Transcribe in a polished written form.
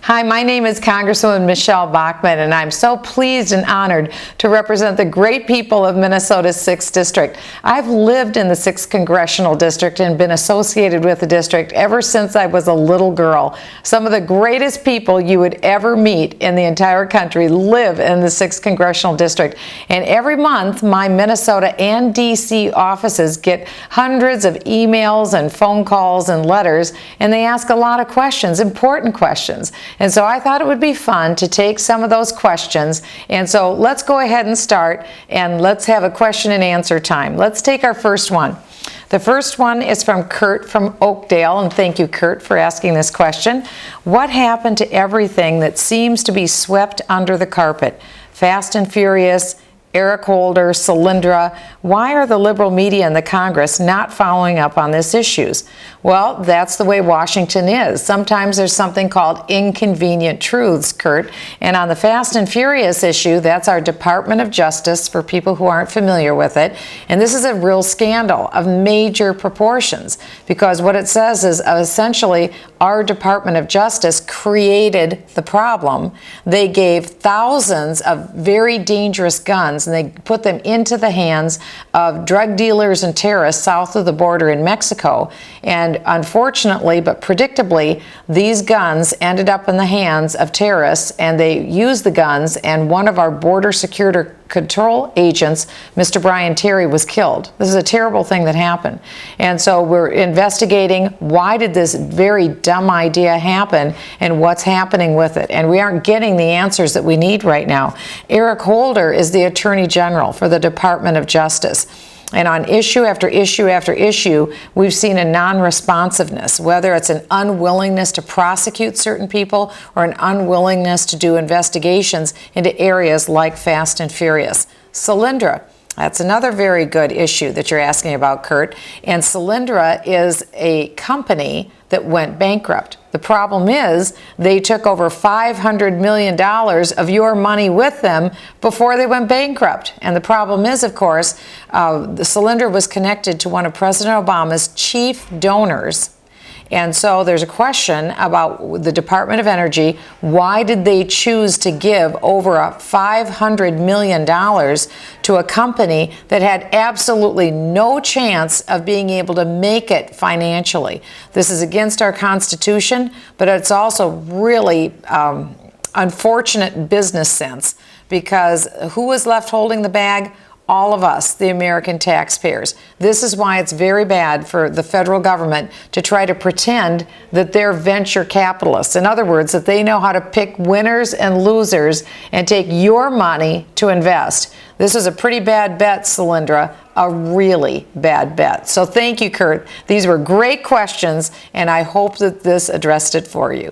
Hi, my name is Congresswoman Michele Bachmann, and I'm so pleased and honored to represent the great people of Minnesota's 6th District. I've lived in the 6th Congressional District and been associated with the district ever since I was a little girl. Some of the greatest people you would ever meet in the entire country live in the 6th Congressional District. And every month, my Minnesota and D.C. offices get hundreds of emails and phone calls and letters, and they ask a lot of questions, important questions. And so I thought it would be fun to take some of those questions. And so let's go ahead and start, and let's have a question and answer time. Let's take our first one. The first one is from Kurt from Oakdale, and thank you, Kurt, for asking this question. What happened to everything that seems to be swept under the carpet? Fast and Furious, Eric Holder, Solyndra. Why are the liberal media and the Congress not following up on these issues? Well, that's the way Washington is. Sometimes there's something called inconvenient truths, Kurt. And on the Fast and Furious issue, that's our Department of Justice for people who aren't familiar with it. And this is a real scandal of major proportions, because what it says is essentially our Department of Justice created the problem. They gave thousands of very dangerous guns, and they put them into the hands of drug dealers and terrorists south of the border in Mexico. And unfortunately, but predictably, these guns ended up in the hands of terrorists, and they used the guns, and one of our border security control agents, Mr. Brian Terry, was killed. This is a terrible thing that happened. And so we're investigating why did this very dumb idea happen and what's happening with it. And we aren't getting the answers that we need right now. Eric Holder is the Attorney General for the Department of Justice. And on issue after issue after issue, we've seen a non-responsiveness, whether it's an unwillingness to prosecute certain people or an unwillingness to do investigations into areas like Fast and Furious. Solyndra. That's another very good issue that you're asking about, Kurt. And Solyndra is a company that went bankrupt. The problem is they took over $500 million of your money with them before they went bankrupt. And the problem is, of course, the Solyndra was connected to one of President Obama's chief donors. And so there's a question about the Department of Energy. Why did they choose to give over $500 million to a company that had absolutely no chance of being able to make it financially? This is against our Constitution, but it's also really unfortunate business sense, because who was left holding the bag? All of us, the American taxpayers. This is why it's very bad for the federal government to try to pretend that they're venture capitalists. In other words, that they know how to pick winners and losers and take your money to invest. This is a pretty bad bet, Solyndra, a really bad bet. So thank you, Kurt. These were great questions, and I hope that this addressed it for you.